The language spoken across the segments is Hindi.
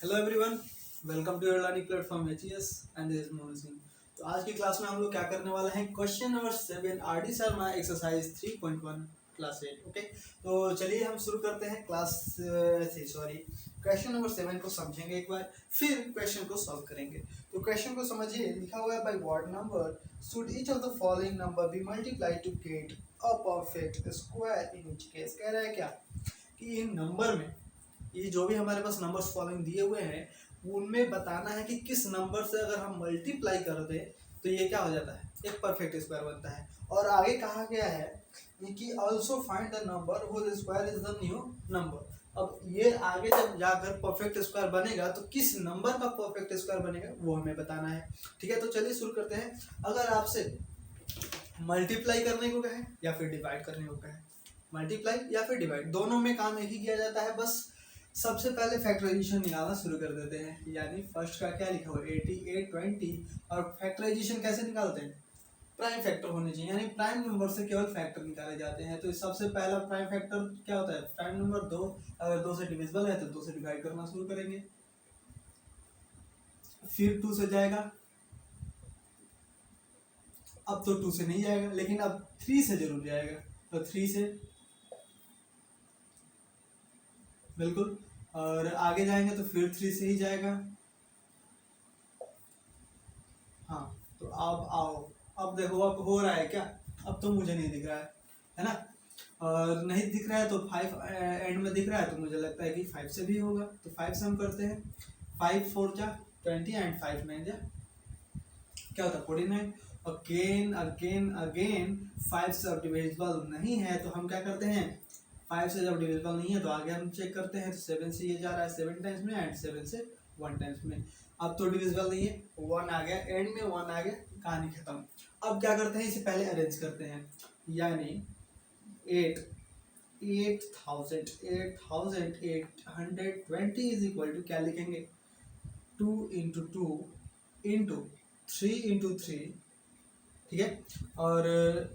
Hello everyone, welcome to your learning platform HES and this is Mohan Singh. तो आज की क्लास में हम लोग क्या करने वाले हैं, question number 7 RD Sharma exercise 3.1 class 8। Okay, तो चलिए हम शुरू करते हैं क्वेश्चन नंबर 7 को समझेंगे एक बार, फिर क्वेश्चन को सॉल्व करेंगे। तो क्वेश्चन को समझिए, लिखा हुआ है by what number should each of the following number be multiply to get a perfect square in each case. कह रहा है क्या कि इन नंबर में, ये जो भी हमारे पास नंबर्स फॉलोइंग दिए हुए हैं उनमें बताना है कि किस नंबर से अगर हम मल्टीप्लाई कर दें तो ये क्या हो जाता है, एक परफेक्ट स्क्वायर बनता है। और आगे कहा गया है कि also find the number whose square is the new number. अब ये आगे जब जाकर परफेक्ट स्क्वायर बनेगा तो किस नंबर का परफेक्ट स्क्वायर बनेगा वो हमें बताना है। ठीक है, तो चलिए शुरू करते हैं। अगर आपसे मल्टीप्लाई करने को कहे या फिर डिवाइड करने को कहे, मल्टीप्लाई या फिर डिवाइड, दोनों में काम एक ही किया जाता है। बस सबसे पहले फैक्टराइजेशन निकालना शुरू कर देते हैं। यानी फर्स्ट का क्या लिखा हुआ है 88 20, और फैक्टराइजेशन कैसे निकालते हैं, प्राइम फैक्टर होने चाहिए, यानी प्राइम नंबर से केवल फैक्टर निकाले जाते हैं। तो सबसे पहला प्राइम फैक्टर क्या होता है, प्राइम नंबर 2। अगर 2 से डिविजिबल है तो 2 से डिवाइड करना शुरू करेंगे, फिर 2 से जाएगा। अब तो 2 से नहीं जाएगा, लेकिन अब 3 से जरूर जाएगा। तो 3 से बिल्कुल, और आगे जाएंगे तो फिर 3 से ही जाएगा। हाँ, तो अब आओ, अब देखो अब हो रहा है क्या, अब तो मुझे नहीं दिख रहा है ना। और नहीं दिख रहा है तो 5 एंड में दिख रहा है, तो मुझे लगता है कि 5 से भी होगा। तो 5 से हम करते हैं, 5 4 जा 20 एंड 5 9 जा क्या होता है 49। अगेन अगेन अगेन 5 से अब डिविजिबल नहीं है तो हम क्या करते हैं, 5 से जब डिविजिबल नहीं है तो आगे हम चेक करते हैं। तो 7 से ये जा रहा है 7 टाइम्स में एंड 7 से 1 टाइम्स में। अब तो डिविजिबल नहीं है, 1 आ गया एंड में, 1 आ गया, कहानी खत्म। अब क्या करते हैं, इसे पहले अरेंज करते हैं। यानी 8 8820 इज इक्वल टू क्या लिखेंगे, 2 इंटू 2 इंटू 3 इंटू 3। ठीक है, और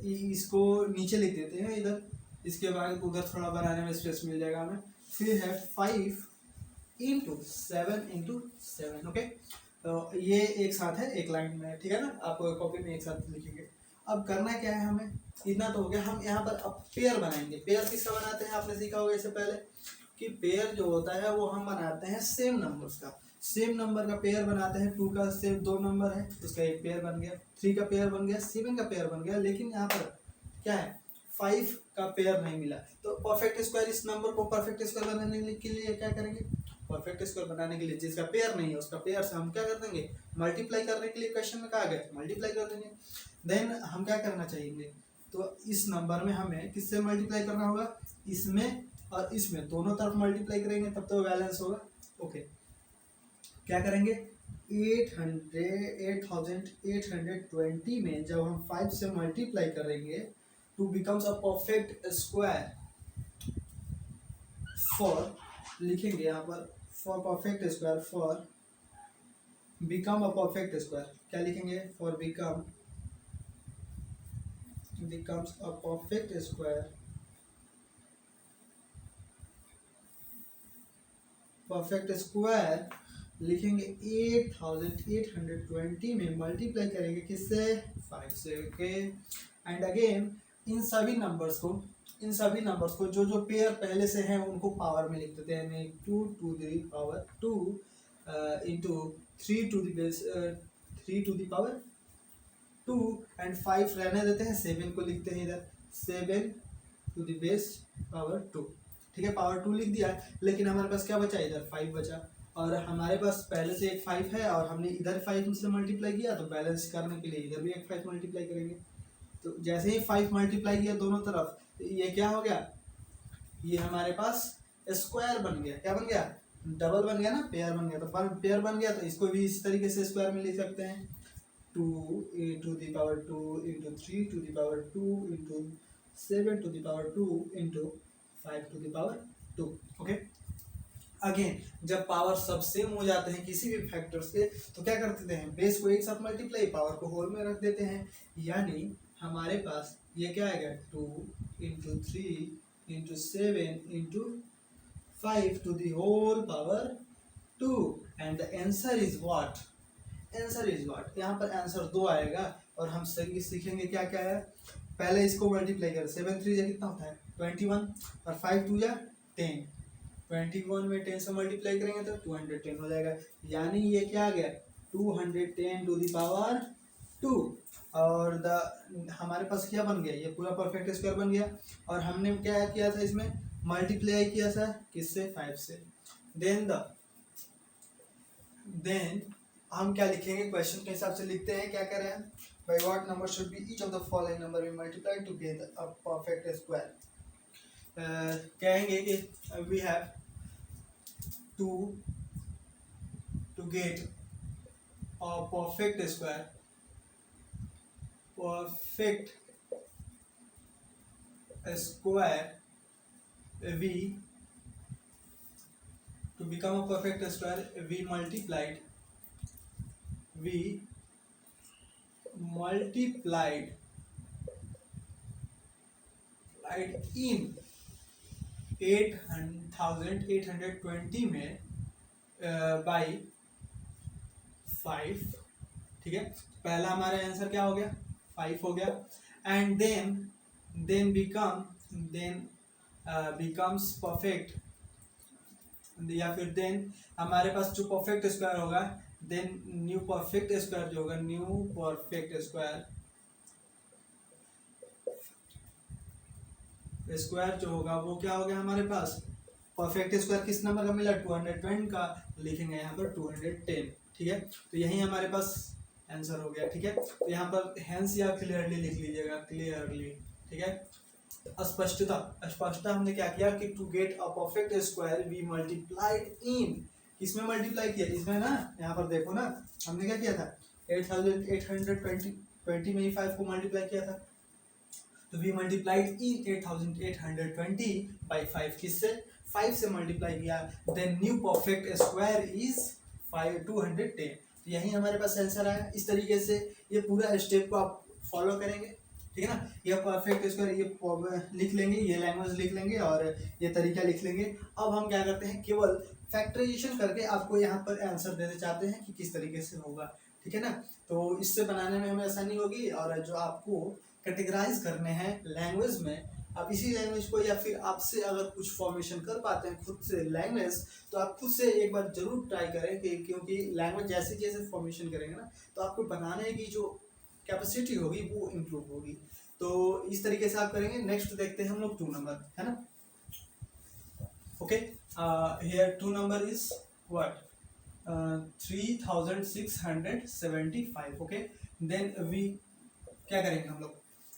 इसको नीचे लिख देते हैं इधर, इसके बाद उधर थोड़ा बनाने में स्पेस मिल जाएगा हमें। फिर है 5 इंटू 7 इंटू 7। ओके, तो ये एक साथ है, एक लाइन में है, ठीक है ना, आप कॉपी में एक साथ लिखेंगे। अब करना क्या है हमें, इतना तो हो गया। हम यहाँ पर अब पेयर बनाएंगे। पेयर किसका बनाते हैं, आपने सीखा होगा इससे पहले कि पेयर जो होता है वो हम बनाते हैं सेम नंबर्स का। सेम नंबर का पेयर बनाते हैं। 2 का सेम 2 नंबर है, उसका एक पेयर बन गया। 3 का पेयर बन गया, 7 का पेयर बन गया। लेकिन यहाँ पर क्या है, 5 का पेयर नहीं मिला। तो परफेक्ट स्क्वायर, इस नंबर को परफेक्ट स्क्वायर बनाने के लिए क्या करेंगे, परफेक्ट स्क्वायर बनाने के लिए जिसका पेयर नहीं है उसका पेयर से हम क्या कर देंगे, मल्टीप्लाई करने के लिए क्वेश्चन में कहा गया मल्टीप्लाई कर देंगे। देन हम क्या करना चाहिए, तो इस नंबर में हमें किससे मल्टीप्लाई करना होगा, इसमें और इसमें, दोनों तरफ मल्टीप्लाई करेंगे तब तो बैलेंस होगा। ओके, क्या करेंगे, 8820 में जब हम 5 से मल्टीप्लाई करेंगे to becomes a perfect square for, लिखेंगे यहाँ पर for perfect square, for become a perfect square क्या लिखेंगे, for becomes a perfect square, perfect square लिखेंगे 8820 में मल्टीप्लाई करेंगे किससे, 5 से। ओके, एंड अगेन इन सभी नंबर्स को जो जो पेयर पहले से हैं उनको पावर में लिख देते हैं। 2 to the power 2 into 3 to the base 3 to the power 2 and 5 रहने देते हैं, 7 को लिखते हैं इधर 7 टू द बेस पावर 2। ठीक है, पावर 2 लिख दिया, लेकिन हमारे पास क्या बचा, इधर 5 बचा। और हमारे पास पहले से एक 5 है और हमने इधर 5 से मल्टीप्लाई किया, तो बैलेंस करने के लिए इधर भी एक 5 मल्टीप्लाई करेंगे। तो जैसे ही 5 मल्टीप्लाई किया दोनों तरफ, तो ये क्या हो गया, ये हमारे पास स्क्वायर बन गया। क्या बन गया, डबल बन गया ना, पेयर बन गया। तो पेयर बन गया तो इसको भी इस तरीके से स्क्वायर में लिख सकते हैं, 2 to the power 2 into 3 to the power 2 into 7 to the power 2 into 5 to the power 2। Okay, again जब पावर सब सेम हो जाते हैं किसी भी फैक्टर्स के, तो क्या कर देते हैं, बेस को एक साथ मल्टीप्लाई, पावर को होल में रख देते हैं। यानी हमारे पास ये क्या आएगा, 2 into 3 into 7 into 5 to the whole power 2 and the answer is what, answer is what, यहाँ पर आंसर 2 आएगा। और हम सीखेंगे क्या क्या है। पहले इसको मल्टीप्लाई कर, 7 3 कितना होता है 21 और 5 2 या 10, 21 में 10 से मल्टीप्लाई करेंगे तो 210 हो जाएगा। यानी ये क्या आ गया 210 टू द पावर 2। और हमारे पास क्या बन गया, ये पूरा परफेक्ट स्क्वायर बन गया। और हमने क्या किया था, इसमें मल्टीप्लाई किया था किससे, 5 से। देन हम क्या लिखेंगे, क्वेश्चन के हिसाब से लिखते हैं, क्या कर रहे हैं, by what number should be each of the following number we multiply to get a perfect square. कहेंगे कि we have to get a perfect square, perfect square we, to become a perfect square we multiplied in 8820 में by 5। ठीक है, पहला हमारा आंसर क्या हो गया 5 हो गया। एंड देन becomes परफेक्ट, या फिर देन हमारे पास जो परफेक्ट स्क्वायर होगा, देन न्यू परफेक्ट स्क्वायर जो होगा, न्यू परफेक्ट स्क्वायर जो होगा वो क्या हो गया हमारे पास, परफेक्ट स्क्वायर किस नंबर का मिला 210 का, लिखेंगे यहाँ पर 210। ठीक है, तो यही हमारे पास आंसर हो गया। ठीक है, तो यहाँ पर हेंस या क्लियरली लिख लीजिएगा, क्लियरली। ठीक है, स्पष्टता हमने क्या किया कि to get a perfect square we multiplied in, किसमें मल्टीप्लाई किया, इसमें ना, यहाँ पर देखो ना, हमने क्या किया था 8820 में ही 5 को मल्टीप्लाई किया था, तो वी मल्टीप्लाइड इन 8820 बाई 5, किससे 5 से मल्टीप्लाई किया। Then new perfect square is 210, तो यही हमारे पास आंसर आया। इस तरीके से ये पूरा स्टेप को आप फॉलो करेंगे, ठीक है ना। ये परफेक्ट स्क्वायर ये लिख लेंगे, ये लैंग्वेज लिख लेंगे और ये तरीका लिख लेंगे। अब हम क्या करते हैं, केवल फैक्टराइजेशन करके आपको यहाँ पर आंसर देना चाहते हैं कि किस तरीके से होगा, ठीक है ना। तो इससे बनाने में हमें आसानी होगी। और जो आपको कैटेगराइज करने हैं लैंग्वेज में, आप इसी लैंग्वेज को या फिर आपसे अगर कुछ फॉर्मेशन कर पाते हैं खुद से लैंग्वेज, तो आप खुद से एक बार जरूर ट्राई करें कि क्योंकि लैंग्वेज जैसे जैसे फॉर्मेशन करेंगे ना, तो आपको बनाने की जो कैपेसिटी होगी वो इम्प्रूव होगी। तो इस तरीके से आप करेंगे। नेक्स्ट देखते हैं हम लोग 2 नंबर, है ना। Okay, here 2 number is what 3675। Okay, then we क्या करेंगे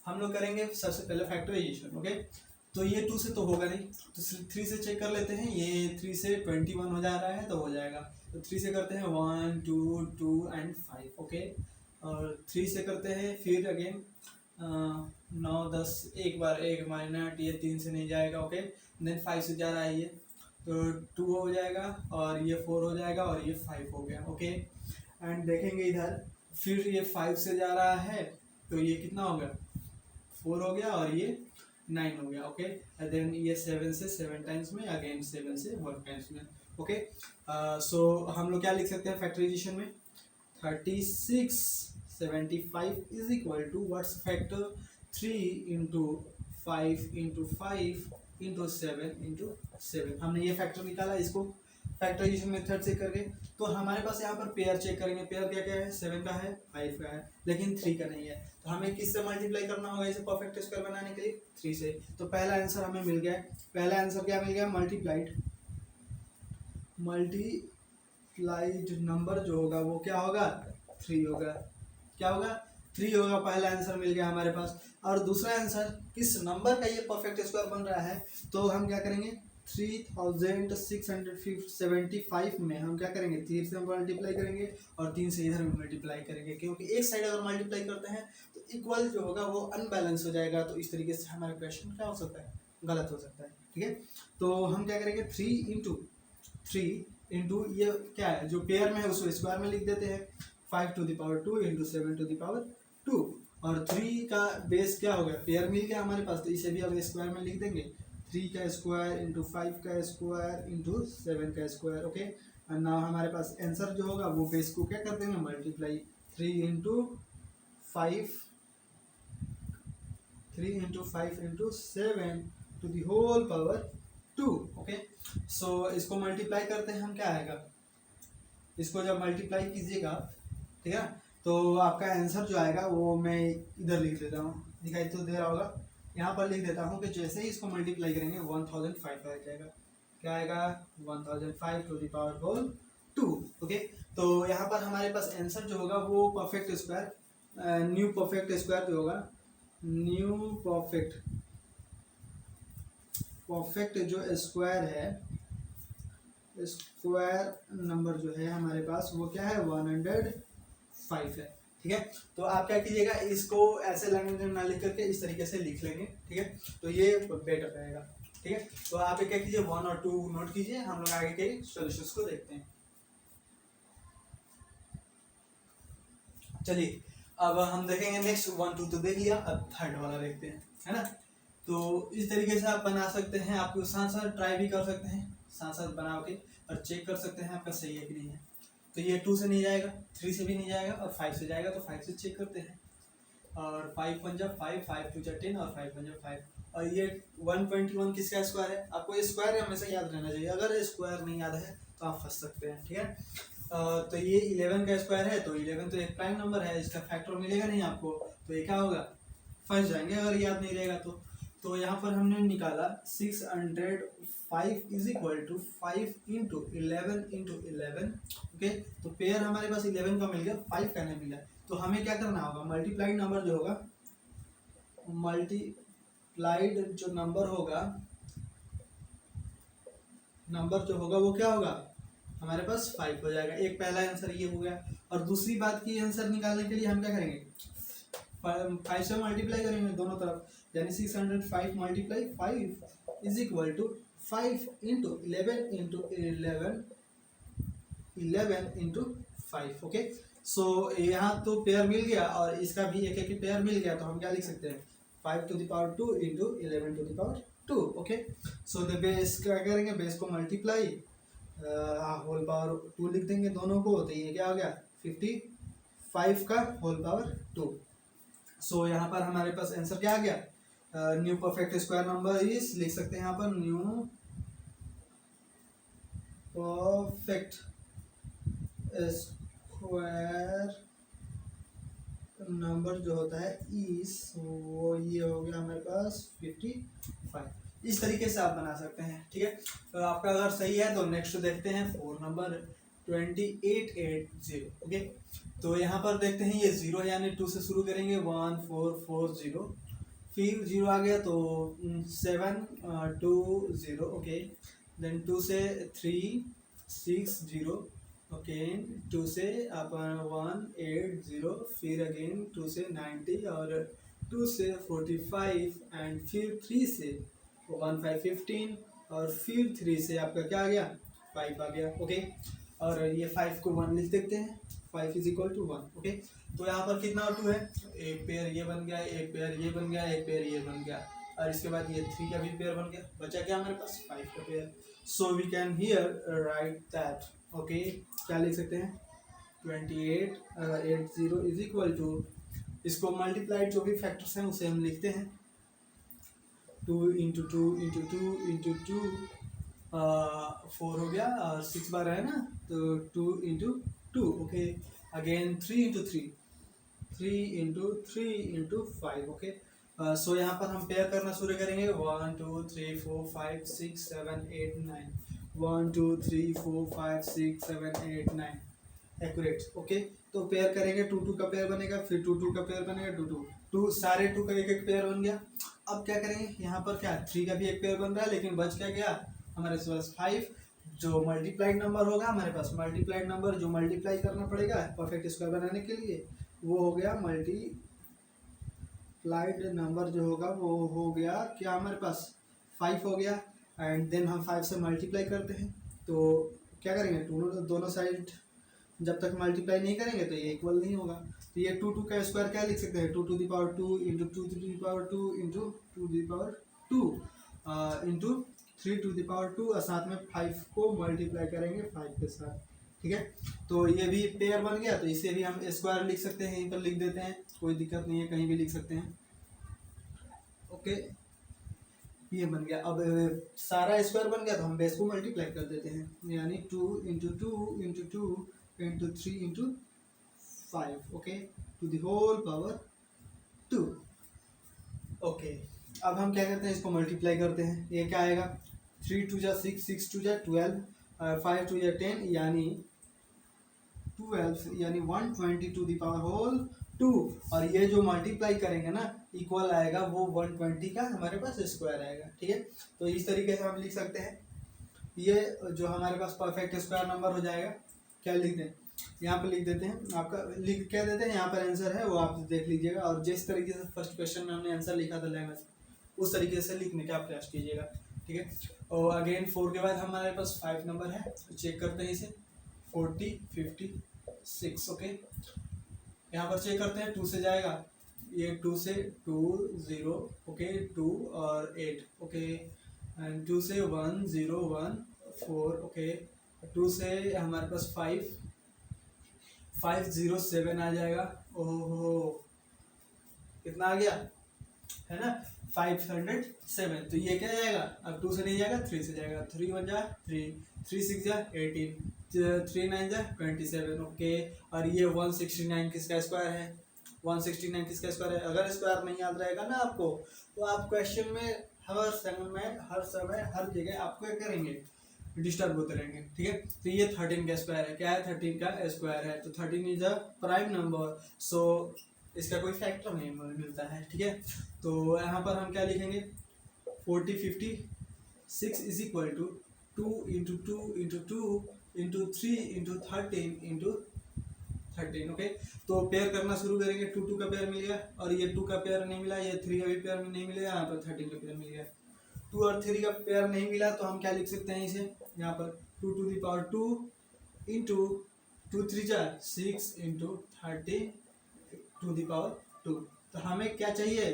हम लोग करेंगे सबसे पहले फैक्टराइजेशन। ओके, तो ये 2 से तो होगा नहीं, तो 3 से चेक कर लेते हैं। ये 3 से 21 हो जा रहा है तो हो जाएगा। तो 3 से करते हैं 1 2 2 एंड 5। ओके, और 3 से करते हैं फिर अगेन 9 10, एक बार 1 माइनट, ये 3 से नहीं जाएगा। ओके, देन 5 से जा रहा है ये, तो 2 हो जाएगा और ये 4 हो जाएगा और ये 5 हो गया। ओके, एंड देखेंगे इधर फिर ये 5 से जा रहा है तो ये कितना हो गया 4 हो गया और ये 9 हो गया। ओके, देन ये 7 से 7 टाइम्स में, अगेन 7 से 1 टाइम्स में। ओके, सो हम लोग क्या लिख सकते हैं फैक्टराइजेशन में, 3675 is equal to what's factor 3 into 5 into 5 into 7 into 7। हमने ये फैक्टर निकाला, इसको फैक्टराइजेशन मेथड से करके। तो हमारे पास यहाँ पर पेयर चेक करेंगे, पेयर क्या क्या है, 7 का है, 5 का है, लेकिन 3 का नहीं है। तो हमें किससे मल्टीप्लाई करना होगा इसे परफेक्ट स्क्वायर बनाने के लिए, 3 से। तो पहला आंसर हमें मिल गया। पहला आंसर क्या मिल गया, मल्टीप्लाइड नंबर जो होगा वो क्या होगा 3 होगा। क्या होगा 3 होगा, पहला आंसर मिल गया हमारे पास। और दूसरा आंसर किस नंबर का ये परफेक्ट स्क्वायर बन रहा है, तो हम क्या करेंगे 3675 में हम क्या करेंगे 3 से मल्टीप्लाई करेंगे और 3 से इधर में मल्टीप्लाई करेंगे, क्योंकि एक साइड अगर मल्टीप्लाई करते हैं तो इक्वल जो होगा वो अनबैलेंस हो जाएगा। तो इस तरीके से हमारा क्वेश्चन क्या हो सकता है, गलत हो सकता है। ठीक है, तो हम क्या करेंगे 3 इंटू ये क्या है जो पेयर में है उसको स्क्वायर में लिख देते हैं, 5 to the power 2 into 7 to the power 2। और 3 का बेस क्या हो गया, पेयर मिल गया हमारे पास, तो इसे भी अब स्क्वायर में लिख देंगे, 3 का स्क्वायर इंटू 5 का स्क्वायर इंटू 7 का स्क्वायर। ओके, और नाउ हमारे पास आंसर जो होगा वो बेस को क्या कर देंगे, multiply 3 into 5 into 7 to the whole power 2। Okay, so इसको मल्टीप्लाई करते हैं हम, क्या आएगा, इसको जब मल्टीप्लाई कीजिएगा, ठीक है, तो आपका आंसर जो आएगा वो मैं इधर लिख देता हूँ, दिखाई तो दे रहा होगा, यहाँ पर लिख देता हूँ कि जैसे ही इसको मल्टीप्लाई करेंगे 1005 आ जाएगा। क्या आएगा, 1005 to the power whole 2। Okay, तो यहाँ पर हमारे पास आंसर जो होगा वो perfect square, new perfect square जो होगा, न्यू परफेक्ट जो स्क्वायर है, स्क्वायर नंबर जो है हमारे पास वो क्या है, 105 है। ठीक है, तो आप क्या कीजिएगा, इसको ऐसे लैंग्वेज में ना लिख करके इस तरीके से लिख लेंगे। ठीक है, तो ये बेटर रहेगा। ठीक है, तो आप क्या कीजिए, 1 और 2 नोट कीजिए, हम लोग आगे के सॉल्यूशंस को देखते हैं। चलिए अब हम देखेंगे नेक्स्ट 1 2 तो देख लिया, अब थर्ड वाला देखते हैं, है ना। तो इस तरीके से आप बना सकते हैं, आपको साथ साथ ट्राई भी कर सकते हैं, साथ साथ बना के और चेक कर सकते हैं आपका सही है कि नहीं है। तो ये 2 से नहीं जाएगा, 3 से भी नहीं जाएगा, और 5 से जाएगा, तो 5 से चेक करते हैं। और 5 1 जा 5, 5 2 जा 10 और 5 1 जा 5। और ये 121 किसका स्क्वायर है, आपको ये स्क्वायर हमेशा याद रहना चाहिए, अगर स्क्वायर नहीं याद है तो आप फंस सकते हैं। ठीक है, तो ये 11 का स्क्वायर है, तो 11 तो एक प्राइम नंबर है, इसका फैक्टर मिलेगा नहीं आपको, तो ये क्या होगा, फंस जाएंगे अगर याद नहीं रहेगा तो यहाँ पर हमने निकाला 605 is equal to 5 into 11। Okay, तो पेयर हमारे पास 11 का मिल गया, 5 का नहीं मिला, तो हमें क्या करना होगा, मल्टीप्लाइड नंबर जो होगा, मल्टीप्लाइड जो नंबर जो होगा वो क्या होगा, हमारे पास 5 हो जाएगा। एक पहला आंसर ये हो गया। और दूसरी बात की आंसर निकालने के लिए हम क्या करेंगे, 5 से मल्टीप्लाई करेंगे दोनों तरफ, यानी 605 multiply 5 is equal to 5 into 11 into 5। Okay, so यहाँ तो पेयर मिल गया और इसका भी एक एक पेयर मिल गया, तो हम क्या लिख सकते हैं, 5 to the power 2 into 11 to the power 2। Okay, so the base क्या करेंगे, बेस को मल्टीप्लाई होल पावर 2 लिख देंगे दोनों को, तो ये क्या हो गया, 55 का होल पावर 2। सो यहाँ पर हमारे पास आंसर क्या आ गया, new perfect square number is, लिख सकते हैं यहाँ पर, न्यू परफेक्ट स्क्वायर नंबर जो होता है इस, वो ये हो गया हमारे पास 55। इस तरीके से आप बना सकते हैं। ठीक है, तो आपका अगर सही है तो नेक्स्ट देखते हैं 4 नंबर 2880। ओके, तो यहाँ पर देखते हैं ये 0 यानी 2 से शुरू करेंगे, 1 4 4 0, फिर 0 आ गया तो 7 2 0। ओके, देन 2 से 3 6 0। ओके, 2 से आप 1 8 0, फिर अगेन 2 से 90 और 2 से 45 एंड फिर 3 से 1 5 15 और फिर 3 से आपका क्या आ गया, 5 आ गया। ओके, और ये 5 को 1 लिख देते हैं, 5 इज इक्वल टू 1। ओके, तो यहाँ पर कितना 2 है, एक पेयर ये बन गया, एक पेयर ये बन गया, एक पेयर ये बन गया, और इसके बाद ये 3 का भी पेयर बन गया, बचा क्या हमारे पास 5 का pair. So we can here write that. Okay, क्या लिख सकते हैं, 2880 इज इक्वल टू, इसको मल्टीप्लाइड जो भी फैक्टर्स हैं उसे हम लिखते हैं, 2 इंटू 2 इंटू 2 इंटू 2 4 हो गया, और 6 बार है ना, तो 2 into 2। Okay, again 3 into 3 into 3 into 5। Okay, so यहाँ पर हम पेयर करना शुरू करेंगे, 1 2 3 4 5 6 7 8 9, 1 2 3 4 5 6 7 8 9, एक्यूरेट। ओके, तो पेयर करेंगे, 2 2 का पेयर बनेगा, फिर 2 2 का पेयर बनेगा, 2 2 2 सारे 2 का एक एक पेयर बन गया। अब क्या करेंगे, यहाँ पर क्या 3 का भी एक पेयर बन रहा है, लेकिन बच क्या गया हमारे पास 5, जो मल्टीप्लाइड नंबर होगा हमारे पास, मल्टीप्लाइड नंबर जो मल्टीप्लाई करना पड़ेगा परफेक्ट स्क्वायर बनाने के लिए, वो हो गया मल्टीप्लाइड नंबर जो होगा वो हो गया क्या हमारे पास 5 हो गया। एंड देन हम 5 से मल्टीप्लाई करते हैं, तो क्या करेंगे, दोनों साइड जब तक मल्टीप्लाई नहीं करेंगे तो ये इक्वल नहीं होगा, तो ये 2 2 का स्क्वायर क्या लिख सकते हैं, 2 to the power 2 into 2 to the power 2 into 2 to the power 2। Into 3 to the power 2 और साथ में 5 को मल्टीप्लाई करेंगे 5 के साथ, ठीक है। तो ये भी पेयर बन गया, तो इसे भी हम स्क्वायर लिख सकते हैं, यहीं पर लिख देते हैं, कोई दिक्कत नहीं है, कहीं भी लिख सकते हैं। ओके, ये बन गया। अब सारा स्क्वायर बन गया तो हम बेस को मल्टीप्लाई कर देते हैं, यानी 2 × 2 × 2 × 3 × 5, okay, to the whole power 2। Okay, अब हम क्या करते हैं, इसको मल्टीप्लाई करते हैं। ये क्या आएगा, 3 2 जा 6, 6 2 जा 12, 5 2 जा 10, यानी 12, यानी 120 टू द पावर होल 2। और ये जो मल्टीप्लाई करेंगे ना, इक्वल आएगा वो 120 का हमारे पास स्क्वायर आएगा, ठीक है। तो इस तरीके से हम लिख सकते हैं। ये जो हमारे पास परफेक्ट स्क्वायर नंबर हो जाएगा, क्या लिख दें, यहाँ पर लिख देते हैं, आपका लिख क्या देते हैं, यहाँ पर आंसर है वो आप देख लीजिएगा। और जिस तरीके से फर्स्ट क्वेश्चन में हमने आंसर लिखा था लैंग्वेज, उस तरीके से लिखने का प्रयास कीजिएगा, ठीक है। और अगेन 4 के बाद हमारे पास 5 नंबर है, तो चेक करते हैं इसे, 40 56, ओके। यहाँ पर चेक करते हैं, 2 से जाएगा, ये 2 से 2 0, ओके, 2 और 8, ओके, एंड 2 से 1 0 1 4, ओके, 2 से हमारे पास 5 5 0 7 आ जाएगा। ओहो, कितना आ गया, है ना, 507। तो ये क्या जाएगा, अब 2 से नहीं जाएगा, 3 से जाएगा, 3 1 जा 3, 3 6 जा 18, 3 9 जा 27, ओके। और ये 169 किसका स्क्वायर है, 169 किसका स्क्वायर है। अगर स्क्वायर नहीं याद रहेगा ना आपको, तो आप क्वेश्चन में हर समय हर जगह आपको क्या करेंगे, डिस्टर्ब होते रहेंगे, ठीक है। तो ये 13 का स्क्वायर है, क्या है, 13 का स्क्वायर है, तो 13 इज अ प्राइम नंबर, सो इसका कोई फैक्टर नहीं मिलता है, ठीक है। तो यहाँ पर हम क्या लिखेंगे, 40 56 इज इक्वल टू 2 × 2 × 2 × 3 × 13 × 13, ओके। तो पेयर करना शुरू करेंगे, 2 2 का पेयर मिल गया, और ये 2 का पेयर नहीं मिला, ये 3 का भी पेयर नहीं मिलेगा, यहाँ पर 13 का पेयर मिल गया। 2 और 3 का पेयर नहीं मिला, तो हम क्या लिख सकते हैं इसे, यहाँ पर 2 टू द पावर 2 इंटू 2 3 जा 6 × 30 टू द पावर 2। तो हमें क्या चाहिए,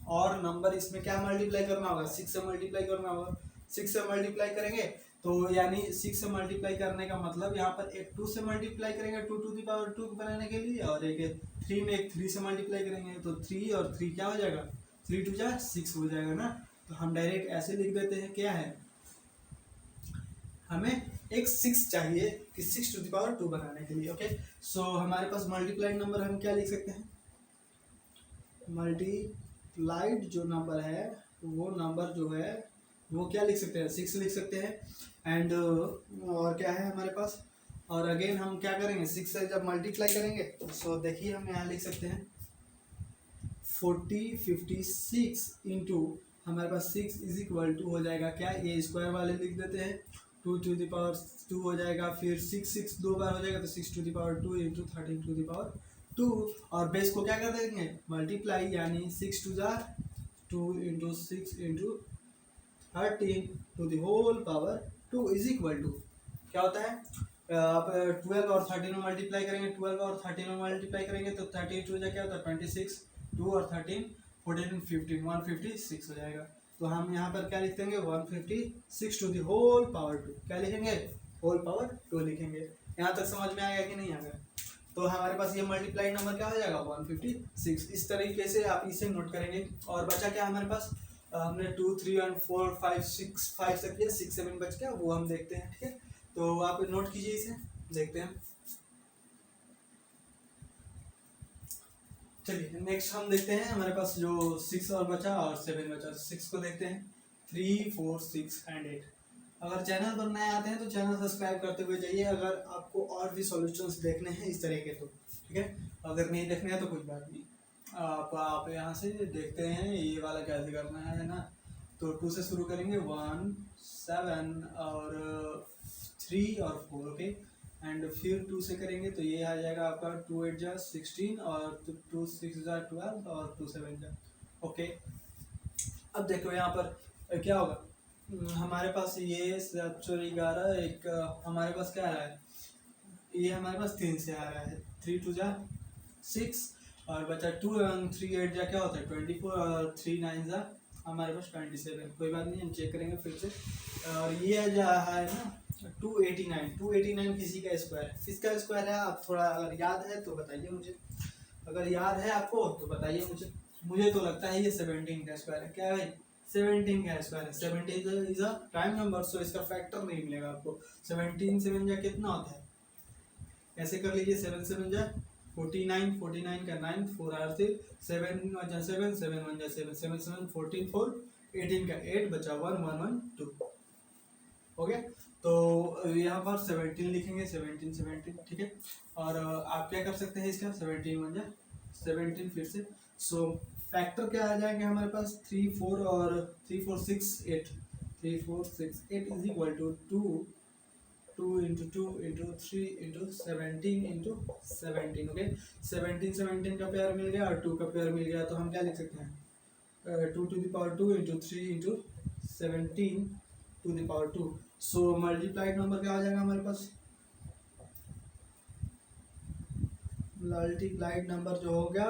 और नंबर इसमें क्या मल्टीप्लाई करना होगा, 6 से मल्टीप्लाई करना होगा। 6 से मल्टीप्लाई करेंगे तो यानी 6 से मल्टीप्लाई करने का मतलब यहाँ पर एक 2 से मल्टीप्लाई करेंगे 2 टू द पावर 2 बनाने के लिए, और एक 3 में एक 3 से मल्टीप्लाई करेंगे, तो 3 और 3 क्या हो जाएगा, 3 2 जा 6 हो जाएगा ना। तो हम डायरेक्ट ऐसे लिख देते हैं, क्या है, हमें एक 6 चाहिए कि 6 टू द पावर 2 बनाने के लिए, ओके। सो हमारे पास मल्टीप्लाइड नंबर हम क्या लिख सकते हैं, मल्टीप्लाइड जो नंबर है, वो नंबर जो है वो क्या लिख सकते हैं, 6 लिख सकते हैं। एंड और क्या है हमारे पास, और अगेन हम क्या करेंगे, 6 से जब मल्टीप्लाई करेंगे, सो देखिए हम यहाँ लिख सकते हैं 40 56 इंटू हमारे पास 6 इज इक्वल टू हो जाएगा क्या, ये स्क्वायर वाले लिख देते हैं, 2 टू द पावर 2 हो जाएगा, फिर 6 6 दो बार हो जाएगा, तो 6 to the power 2 into 13 to the power 2, और बेस को क्या कर देंगे, मल्टीप्लाई, यानी 6 2 जा 2 into 6 into 13 to the whole power 2 is equal to क्या होता है, आप 12 और 13 में मल्टीप्लाई करेंगे, 12 और 13 में मल्टीप्लाई करेंगे तो 30 टू जा क्या होता है 26, 2 और 13 14 15 156 हो जाएगा। तो हम यहाँ पर क्या लिख देंगे, 156 टू द होल पावर 2, क्या लिखेंगे, होल पावर 2 लिखेंगे। यहाँ तक समझ में आ गया कि नहीं आ गया। तो हमारे पास ये मल्टीप्लाइड नंबर क्या हो जाएगा, 156। इस तरीके से आप इसे नोट करेंगे। और बचा क्या हमारे पास, हमने 2 3 और 4 5 6 5 तक किया, 6 7 बच गया, वो हम देखते हैं, ठीक है। तो आप नोट कीजिए इसे, देखते हैं। चलिए नेक्स्ट हम देखते हैं, हमारे पास जो 6 और बचा और 7 बचा, 6 को देखते हैं, 3 4 6 एंड 8। अगर चैनल पर नए आते हैं तो चैनल सब्सक्राइब करते हुए जाइए, अगर आपको और भी सॉल्यूशंस देखने हैं इस तरह के, तो ठीक है। अगर नहीं देखने हैं तो कोई बात नहीं, आप यहाँ से देखते हैं ये वाला कैसे करना है ना। तो 2 से शुरू करेंगे, 1 7 और 3 और 4, ओके। एंड फिर 2 से करेंगे तो ये आ जाएगा आपका 2 8 जा 16 और 2 6 जा 12 और 2 7 जा, ओके। अब देखो यहाँ पर क्या होगा, हमारे पास ये 7 4 11 एक हमारे पास क्या आ रहा है, ये हमारे पास 3 से आ रहा है, 3 2 जा 6 और बचा 2 और 3 8 जा क्या होता है 24 और 3 9 जा हमारे पास 27, कोई बात नहीं, हम चेक करेंगे फिर से। और ये जो है ना 289 किसी का स्क्वायर है, किसका स्क्वायर है आप थोड़ा अगर याद है तो बताइए मुझे, अगर याद है आपको तो बताइए मुझे। मुझे तो लगता है ये 17 का स्क्वायर है, क्या है भाई 17 का स्क्वायर है। 17 इज अ प्राइम नंबर, सो इसका फैक्टर नहीं मिलेगा आपको। 17 7 जा कितना होता है, ऐसे कर लीजिए, 7 7 जा 49, 49 का 9, 4 आर से 7 1 जा 7, 7 1 जा 7, 7 7 14 4, 18 का 8 बचा 1 1 1 2, हो गया। तो यहाँ पर 17 लिखेंगे, 17 17, ठीक है। और आप क्या कर सकते हैं इसका, 17 1 जा 17 फिर से। सो फैक्टर क्या आ जाएंगे हमारे पास, 3 4 और 3 4 6 8, 3 4 6 8 is equal to 2 into 2 into 3 into 17 into 17, okay. 17 17 का पेयर मिल गया और 2 का पेयर मिल गया, तो हम क्या लिख सकते हैं 2 to the power 2 into 3 into 17 to the power 2। So multiplied number क्या आ जाएगा हमारे पास, मल्टीप्लाइड नंबर जो हो गया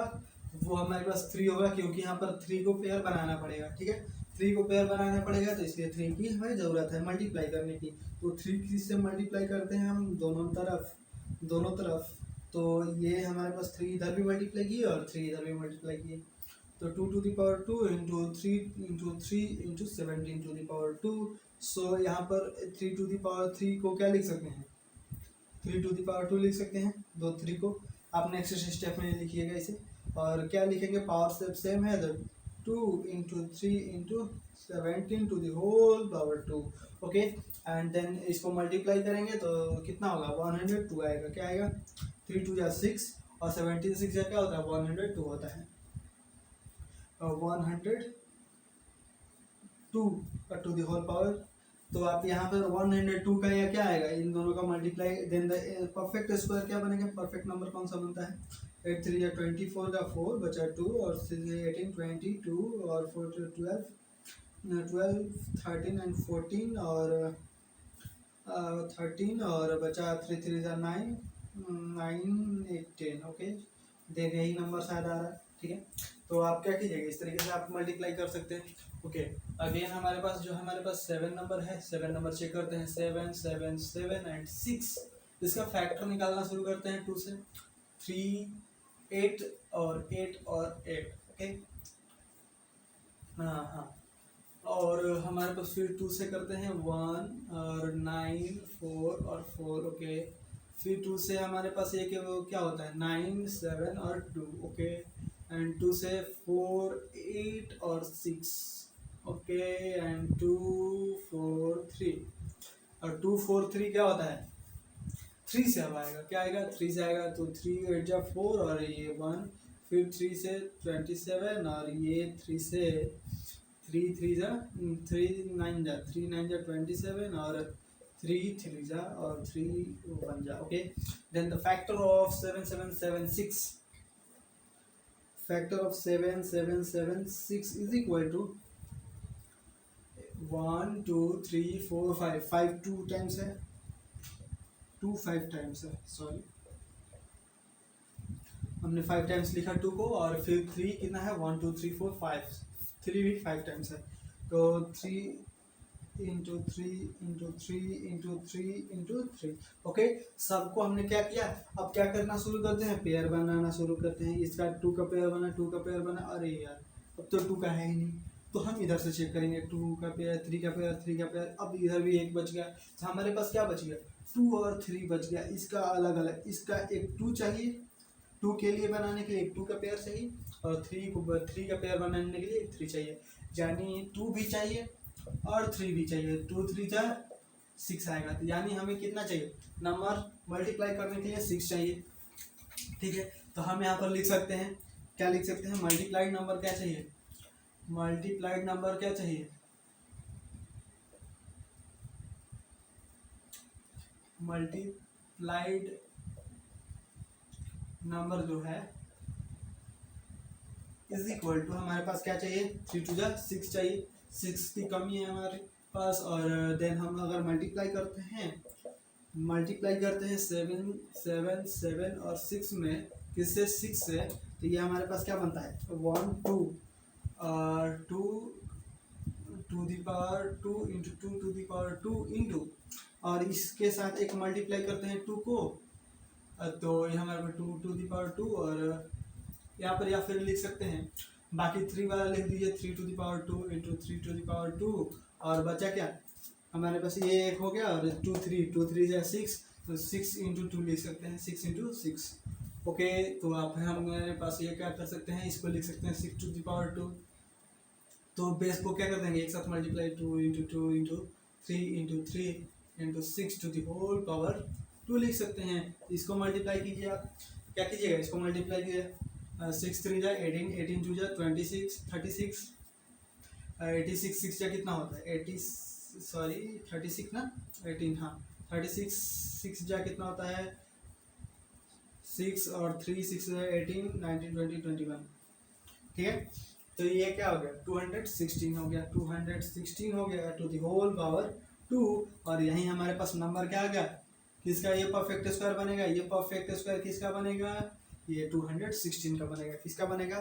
वो हमारे पास 3 होगा, क्योंकि यहाँ पर 3 को पेयर बनाना पड़ेगा, ठीक है। 3 को पेयर बनाना पड़ेगा तो इसलिए 3 की हमें ज़रूरत है मल्टीप्लाई करने की। तो 3 किससे मल्टीप्लाई करते हैं हम, दोनों तरफ। तो ये हमारे पास 3 इधर भी मल्टीप्लाई किए और 3 इधर भी मल्टीप्लाई किए, तो 2 to the power 2 into 3 into 17 to the power 2। So यहाँ पर 3 टू द पावर 3 को क्या लिख सकते हैं, 3 टू द पावर 2 लिख सकते हैं, दो 3 को आप नेक्स्ट स्टेप में लिखिएगा इसे। और क्या लिखेंगे, पावर स्टेप सेम है, तो 2 into 3 into 17 to the whole power 2, okay. And then इसको मल्टीप्लाई करेंगे तो कितना होगा, 102 आएगा, क्या आएगा 3 2 जा 6 और 17 6 जा क्या होता है 102 होता है, और 102 टू द होल पावर। तो आप यहाँ पर 102 का या क्या आएगा, इन दोनों का multiply, then the perfect square क्या बनेगा, परफेक्ट नंबर कौन सा बनता है, 8 3 या 24 का 4 बचा 2 और 18 22 और 4 12 13 एंड 14 और 13 और बचा 3 3 जा 9 9 8 10, ओके। देन यही नंबर शायद आ रहा है, ठीक है। तो आप क्या कीजिएगा, इस तरीके से आप मल्टीप्लाई कर सकते हैं, ओके। अगेन हमारे पास जो हमारे पास 7 नंबर है, 7 नंबर चेक करते हैं, 7 7 7 एंड 6, इसका फैक्टर निकालना शुरू करते हैं 2 से, 3 8 और 8 और 8, ओके। हाँ हाँ, और हमारे पास फिर 2 से करते हैं 1 और 9 4 और 4, ओके। फिर 2 से हमारे पास एक वो क्या होता है 9 7 और 2, ओके। एंड 2 से 4 8 और 6, ओके। एंड 2 4 3, और 2 4 3 क्या होता है 3 से अब आएगा, क्या आएगा 3 से आएगा, तो 3 8 जा 4 और ये 1, फिर 3 से 27 और ये 3 से 3 3 जा 3 9 जा 3 9 जा 27 और 3 3 जा और 3 1 जा, okay. Then the factor of 7 7 7 6, factor of 7 7 7 6 is equal to 1 2 3 4 5 5 2 times है, 2 5 टाइम्स है, सॉरी हमने 5 टाइम्स लिखा 2 को, और फिर 3 कितना है 1 2 3 4 5, 3 भी 5 टाइम्स है, तो 3 into 3 into 3 into 3 into 3, okay. सबको हमने क्या किया, अब क्या करना शुरू करते हैं, पेयर बनाना शुरू करते हैं। इसका 2 का पेयर बना, 2 का पेयर बना, अरे यार अब तो 2 का है ही नहीं, तो हम इधर से चेक करेंगे 2 का पेयर 3 का पेयर 3 का पेयर, अब इधर भी एक बच गया, तो हमारे पास क्या बच गया 2 और 3 बच गया। इसका अलग अलग, इसका एक 2 चाहिए, 2 के लिए बनाने के लिए एक 2 का पेयर चाहिए, और 3 का पेयर बनाने के लिए एक 3 चाहिए, यानी 2 भी चाहिए और 3 भी चाहिए, 2 3 जा 6 आएगा, तो यानी हमें कितना चाहिए, नंबर मल्टीप्लाई करने के लिए 6 चाहिए, ठीक है। तो हम यहाँ पर लिख सकते हैं, क्या लिख सकते हैं, मल्टीप्लाइड नंबर क्या चाहिए, मल्टीप्लाइड नंबर क्या चाहिए, मल्टीप्लाइड नंबर जो है इज इक्वल टू, हमारे पास क्या चाहिए 3 2 जा 6 चाहिए, 6 की कमी है हमारे पास, और देन हम अगर मल्टीप्लाई करते हैं 7 7 7 और 6 में, किससे 6 से, तो ये हमारे पास क्या बनता है 1 2 और 2 to the power two into to the power two into, और इसके साथ एक मल्टीप्लाई करते हैं टू को, तो ये हमारे पास टू दी पावर टू, और यहाँ पर या फिर लिख सकते हैं बाकी 3 वाला लिख दीजिए, 3 to the power two into 3 to the power two, और बचा क्या हमारे पास ये एक हो गया, और टू थ्री या 6, तो 6 इंटू टू लिख सकते हैं, 6 इंटू 6। ओके, तो आप हमारे पास ये क्या कर सकते हैं, इसको लिख सकते हैं 6 टू दी पावर टू, तो बेस को क्या कर देंगे एक साथ multiply, 2 into 3 into 6 to the whole power 2 लिख सकते हैं। इसको मल्टीप्लाई कीजिए, आप क्या कीजिएगा, इसको मल्टीप्लाई कीजिए, 6 3 जा 18, 18 2 जा 26, 36, 86 6 जा कितना होता है 36 ना, 18, हाँ 36 6 जा कितना होता है 6, और 3 6 18 19 20 21, ठीक है। तो ये क्या हो गया 216 हो गया, 216 हो गया टू द होल पावर 2, और यहीं हमारे पास नंबर क्या आ गया किसका, ये परफेक्ट स्क्वायर बनेगा, ये परफेक्ट स्क्वायर किसका बनेगा, ये 216 का बनेगा, किसका बनेगा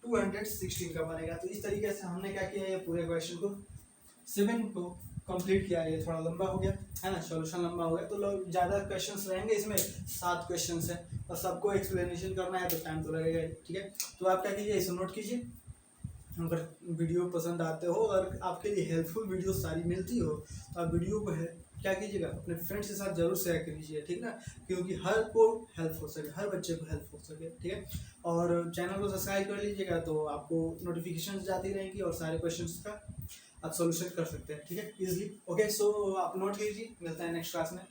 216 का बनेगा। तो इस तरीके से हमने क्या किया, ये पूरे क्वेश्चन को 7 को कंप्लीट किया। ये थोड़ा लंबा हो गया है ना, सॉल्यूशन लंबा हो गया, तो लोग ज़्यादा क्वेश्चंस रहेंगे इसमें, 7 क्वेश्चंस है और सबको एक्सप्लेनेशन करना है तो टाइम तो लगेगा, ठीक है। तो आप क्या कीजिए, इसे नोट कीजिए, अगर वीडियो पसंद आते हो और आपके लिए हेल्पफुल वीडियो सारी मिलती हो तो आप वीडियो को है क्या कीजिएगा अपने फ्रेंड्स के साथ जरूर शेयर कीजिए, ठीक ना, क्योंकि हर को हेल्प हो सके, हर बच्चे को हेल्प हो सके, ठीक है। और चैनल को सब्सक्राइब कर लीजिएगा तो आपको नोटिफिकेशन जाती रहेंगी और सारे क्वेश्चंस का आप सॉल्यूशन कर सकते हैं, ठीक है, इजीली। ओके, सो आप नोट कीजिए, मिलता है नेक्स्ट क्लास में।